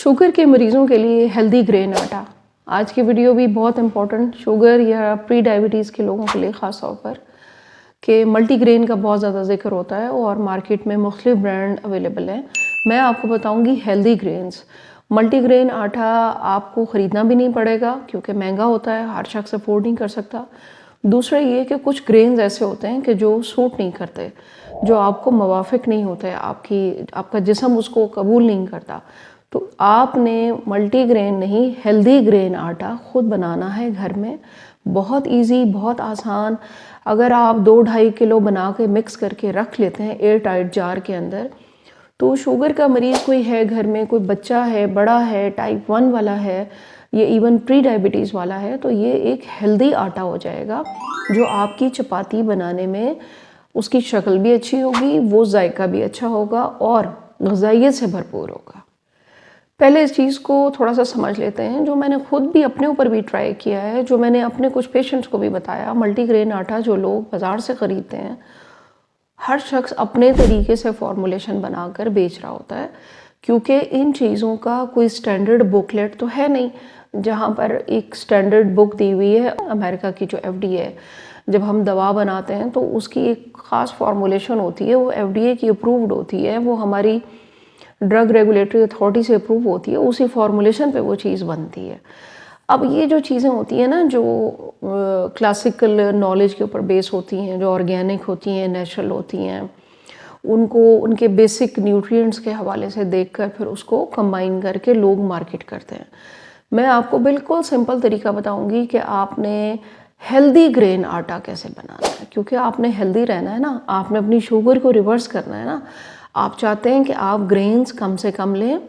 Sugar के मरीज़ों के लिए हेल्दी ग्रेन आटा। आज की वीडियो भी बहुत इंपॉर्टेंट, शुगर या प्री डायबिटीज़ के लोगों के लिए ख़ास तौर पर, कि मल्टीग्रेन का बहुत ज़्यादा ज़िक्र होता है और मार्केट में मुख्तलिफ ब्रांड अवेलेबल हैं। मैं आपको बताऊंगी हेल्दी ग्रेन्स। मल्टीग्रेन आटा आपको ख़रीदना भी नहीं पड़ेगा क्योंकि महंगा होता है, हर शख्स अफोर्ड नहीं कर सकता। दूसरा ये कि कुछ ग्रेन्स ऐसे होते हैं कि जो सूट नहीं करते, जो आपको मुवाफिक नहीं होते, आपका जिस्म उसको कबूल नहीं करता। तो आपने मल्टीग्रेन नहीं, हेल्दी ग्रेन आटा ख़ुद बनाना है घर में। बहुत इजी, बहुत आसान। अगर आप 2-2.5 किलो बना के मिक्स करके रख लेते हैं एयर टाइट जार के अंदर, तो शुगर का मरीज़ कोई है घर में, कोई बच्चा है, बड़ा है, टाइप 1 वाला है, ये इवन प्री डायबिटीज़ वाला है, तो ये एक हेल्दी आटा हो जाएगा जो आपकी चपाती बनाने में उसकी शक्ल भी अच्छी होगी, वो जायका भी अच्छा होगा और ग़िज़ाइयत से भरपूर होगा। पहले इस चीज़ को थोड़ा सा समझ लेते हैं, जो मैंने खुद भी अपने ऊपर भी ट्राई किया है, जो मैंने अपने कुछ पेशेंट्स को भी बताया। मल्टीग्रेन आटा जो लोग बाज़ार से ख़रीदते हैं, हर शख्स अपने तरीके से फॉर्मुलेशन बनाकर बेच रहा होता है, क्योंकि इन चीज़ों का कोई स्टैंडर्ड बुकलेट तो है नहीं। जहाँ पर एक स्टैंडर्ड बुक दी हुई है अमेरिका की, जो FDA है, जब हम दवा बनाते हैं तो उसकी एक ख़ास फॉर्मुलेशन होती है, वो FDA की अप्रूव्ड होती है, वो हमारी ड्रग रेगुलेटरी अथॉरिटी से अप्रूव होती है, उसी फॉर्मुलेशन पे वो चीज़ बनती है। अब ये जो चीज़ें होती हैं ना, जो क्लासिकल नॉलेज के ऊपर बेस होती हैं, जो ऑर्गेनिक होती हैं, नेचुरल होती हैं, उनको उनके बेसिक न्यूट्रिएंट्स के हवाले से देखकर फिर उसको कंबाइन करके लोग मार्केट करते हैं। मैं आपको बिल्कुल सिंपल तरीका बताऊंगी कि आपने हेल्दी ग्रेन आटा कैसे बनाना है, क्योंकि आपने हेल्दी रहना है ना, आपने अपनी शुगर को रिवर्स करना है ना। आप चाहते हैं कि आप ग्रेन्स कम से कम लें,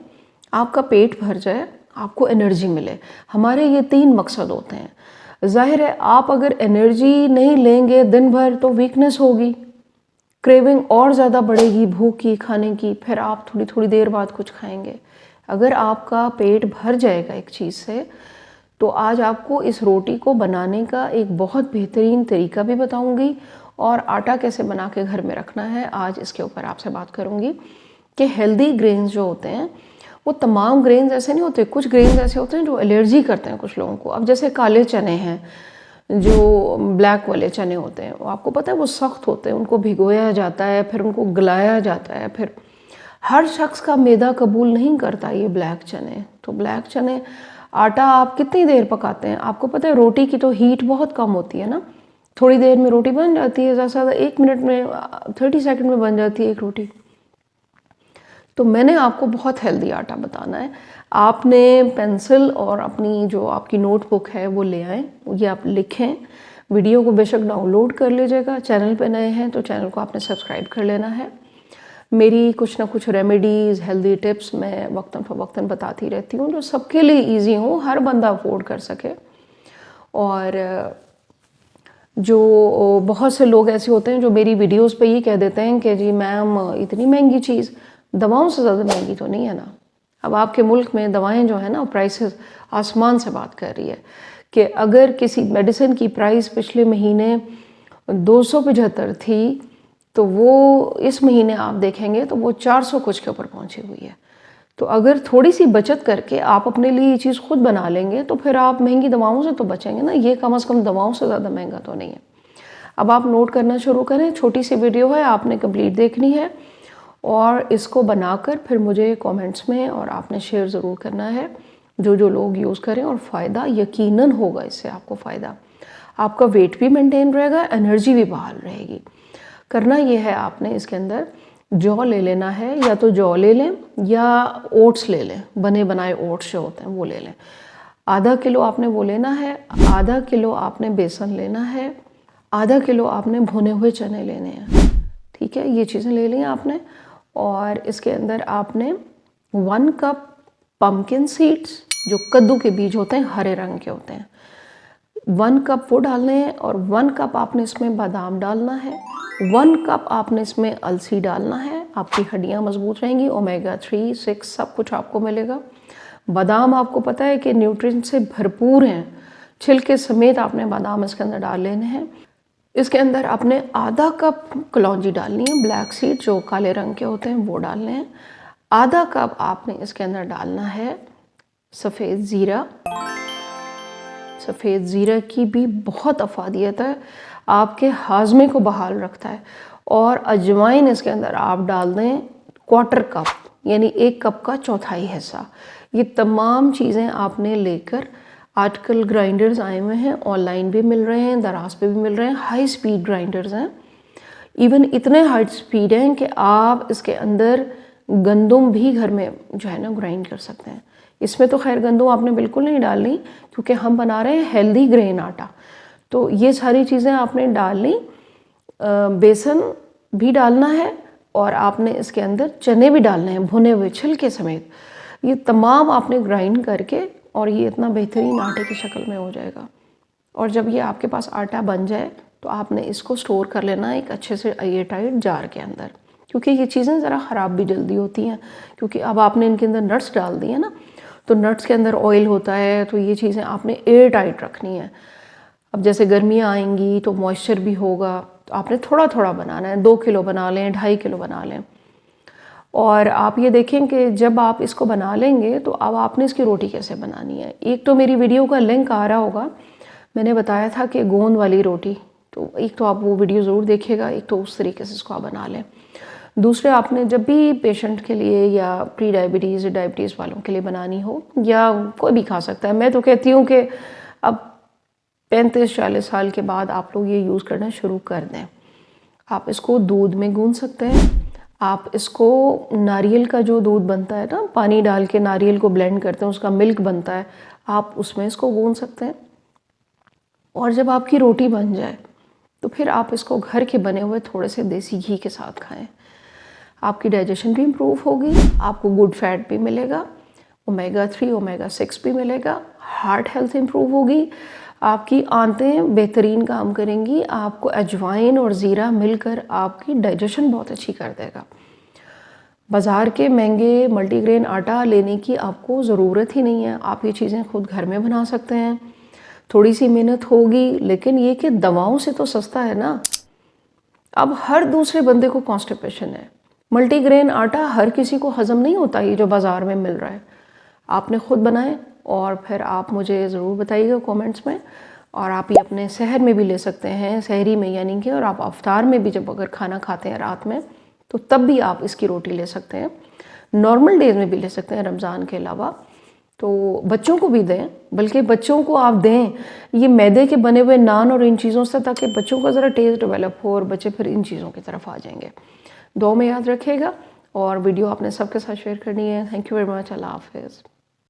आपका पेट भर जाए, आपको एनर्जी मिले। हमारे ये 3 मकसद होते हैं। जाहिर है आप अगर एनर्जी नहीं लेंगे दिन भर तो वीकनेस होगी, क्रेविंग और ज़्यादा बढ़ेगी भूख की, खाने की, फिर आप थोड़ी थोड़ी देर बाद कुछ खाएंगे। अगर आपका पेट भर जाएगा एक चीज़ से, तो आज आपको इस रोटी को बनाने का एक बहुत बेहतरीन तरीका भी बताऊंगी और आटा कैसे बना के घर में रखना है, आज इसके ऊपर आपसे बात करूंगी। कि हेल्दी ग्रेन्स जो होते हैं, वो तमाम ग्रेन्स ऐसे नहीं होते, कुछ ग्रेन्स ऐसे होते हैं जो एलर्जी करते हैं कुछ लोगों को। अब जैसे काले चने हैं, जो ब्लैक वाले चने होते हैं, वो आपको पता है वो सख्त होते हैं, उनको भिगोया जाता है, फिर उनको गलाया जाता है, फिर हर शख्स का मैदा कबूल नहीं करता ये ब्लैक चने। तो ब्लैक चने आटा आप कितनी देर पकाते हैं? आपको पता है रोटी की तो हीट बहुत कम होती है ना, थोड़ी देर में रोटी बन जाती है, ज़्यादा से ज़्यादा 1 मिनट में, 30 सेकंड में बन जाती है एक रोटी। तो मैंने आपको बहुत हेल्दी आटा बताना है। आपने पेंसिल और अपनी जो आपकी नोटबुक है वो ले आएँ, ये आप लिखें। वीडियो को बेशक डाउनलोड कर लीजिएगा। चैनल पे नए हैं तो चैनल को आपने सब्सक्राइब कर लेना है। मेरी कुछ ना कुछ रेमेडीज़, हेल्दी टिप्स मैं वक्तन फ़वक्तन बताती रहती हूँ, जो सबके लिए ईजी हो, हर बंदा अफोर्ड कर सके। और जो बहुत से लोग ऐसे होते हैं जो मेरी वीडियोस पे ये कह देते हैं कि जी मैम इतनी महंगी चीज़, दवाओं से ज़्यादा महंगी तो नहीं है ना। अब आपके मुल्क में दवाएं जो है ना, प्राइसेस आसमान से बात कर रही है कि अगर किसी मेडिसिन की प्राइस पिछले महीने 275 थी, तो वो इस महीने आप देखेंगे तो वो 400 कुछ के ऊपर पहुंची हुई है। तो अगर थोड़ी सी बचत करके आप अपने लिए ये चीज़ खुद बना लेंगे तो फिर आप महंगी दवाओं से तो बचेंगे ना। ये कम से कम दवाओं से ज़्यादा महंगा तो नहीं है। अब आप नोट करना शुरू करें। छोटी सी वीडियो है, आपने कंप्लीट देखनी है और इसको बनाकर फिर मुझे कमेंट्स में और आपने शेयर ज़रूर करना है, जो जो लोग यूज़ करें। और फ़ायदा यकीनन होगा इससे, आपको फ़ायदा, आपका वेट भी मेंटेन रहेगा, एनर्जी भी बहाल रहेगी। करना ये है, आपने इसके अंदर जौ ले लेना है, या तो जौ ले लें या ओट्स ले लें, बने बनाए ओट्स जो होते हैं वो ले लें। आधा किलो आपने वो लेना है, आधा किलो आपने बेसन लेना है, आधा किलो आपने भुने हुए चने लेने हैं। ठीक है, ये चीज़ें ले ली आपने। और इसके अंदर आपने 1 कप पम्पकिन सीड्स, जो कद्दू के बीज होते हैं, हरे रंग के होते हैं, 1 कप वो डालने हैं। और 1 कप आपने इसमें बादाम डालना है, 1 कप आपने इसमें अलसी डालना है। आपकी हड्डियाँ मजबूत रहेंगी, ओमेगा 3, 6 सब कुछ आपको मिलेगा। बादाम आपको पता है कि न्यूट्रिएंट से भरपूर हैं, छिलके समेत आपने बादाम इसके अंदर डाल लेने हैं। इसके अंदर आपने आधा कप कलौंजी डालनी है, ब्लैक सीड जो काले रंग के होते हैं वो डालने हैं। आधा कप आपने इसके अंदर डालना है सफ़ेद ज़ीरा। सफ़ेद ज़ीरा की भी बहुत अफादियत है, आपके हाजमे को बहाल रखता है। और अजवाइन इसके अंदर आप डाल दें क्वार्टर कप, यानी 1 कप का चौथाई हिस्सा। ये तमाम चीज़ें आपने लेकर, आजकल ग्राइंडर्स आए हुए हैं, ऑनलाइन भी मिल रहे हैं, दराज पे भी मिल रहे हैं, हाई स्पीड ग्राइंडर्स हैं। इवन इतने हाई स्पीड हैं कि आप इसके अंदर गंदम भी घर में जो है ना ग्राइंड कर सकते हैं। इसमें तो खैर गंदम आपने बिल्कुल नहीं डालनी, क्योंकि हम बना रहे हैं हेल्दी ग्रेन आटा। तो ये सारी चीज़ें आपने डालनी, बेसन भी डालना है और आपने इसके अंदर चने भी डालने हैं भुने हुए छिलके समेत। ये तमाम आपने ग्राइंड करके, और ये इतना बेहतरीन आटे की शक्ल में हो जाएगा। और जब ये आपके पास आटा बन जाए तो आपने इसको स्टोर कर लेना एक अच्छे से एयरटाइट जार के अंदर, क्योंकि ये चीज़ें ज़रा ख़राब भी जल्दी होती हैं, क्योंकि अब आपने इनके अंदर नट्स डाल दिए ना, तो नट्स के अंदर ऑयल होता है, तो ये चीज़ें आपने एयर टाइट रखनी है। अब जैसे गर्मियाँ आएंगी तो मॉइस्चर भी होगा, तो आपने थोड़ा थोड़ा बनाना है, 2 किलो बना लें, 2.5 किलो बना लें। और आप ये देखें कि जब आप इसको बना लेंगे तो अब आपने इसकी रोटी कैसे बनानी है। एक तो मेरी वीडियो का लिंक आ रहा होगा, मैंने बताया था कि गोंद वाली रोटी, तो एक तो आप वो वीडियो ज़रूर देखिएगा, एक तो उस तरीके से इसको आप बना लें। दूसरे, आपने जब भी पेशेंट के लिए या प्री डायबिटीज़ या डायबिटीज़ वालों के लिए बनानी हो, या कोई भी खा सकता है, मैं तो कहती हूँ कि अब 35-40 साल के बाद आप लोग ये यूज़ करना शुरू कर दें। आप इसको दूध में गूंद सकते हैं, आप इसको नारियल का जो दूध बनता है ना, पानी डाल के नारियल को ब्लेंड करते हैं, उसका मिल्क बनता है, आप उसमें इसको गूंद सकते हैं। और जब आपकी रोटी बन जाए तो फिर आप इसको घर के बने हुए थोड़े से देसी घी के साथ खाएं। आपकी डाइजेशन भी इम्प्रूव होगी, आपको गुड फैट भी मिलेगा, ओमेगा 3 ओमेगा 6 भी मिलेगा, हार्ट हेल्थ इम्प्रूव होगी, आपकी आंतें बेहतरीन काम करेंगी, आपको अजवाइन और ज़ीरा मिलकर आपकी डाइजेशन बहुत अच्छी कर देगा। बाज़ार के महंगे मल्टीग्रेन आटा लेने की आपको ज़रूरत ही नहीं है, आप ये चीज़ें खुद घर में बना सकते हैं। थोड़ी सी मेहनत होगी, लेकिन ये कि दवाओं से तो सस्ता है ना। अब हर दूसरे बंदे को कॉन्स्टिपेशन है, मल्टीग्रेन आटा हर किसी को हज़म नहीं होता ये जो बाज़ार में मिल रहा है। आपने ख़ुद बनाए और फिर आप मुझे ज़रूर बताइएगा कमेंट्स में। और आप ये अपने सहर में भी ले सकते हैं, सहरी में यानी कि, और आप अफ्तार में भी जब अगर खाना खाते हैं रात में, तो तब भी आप इसकी रोटी ले सकते हैं। नॉर्मल डेज में भी ले सकते हैं रमज़ान के अलावा। तो बच्चों को भी दें, बल्कि बच्चों को आप दें ये मैदे के बने हुए नान और इन चीज़ों से, ताकि बच्चों का ज़रा टेस्ट डेवलप हो और बच्चे फिर इन चीज़ों की तरफ आ जाएंगे। दुआ में याद रखिएगा, और वीडियो आपने सबके साथ शेयर करनी है। Thank you very much. अल्लाह हाफ़िज़।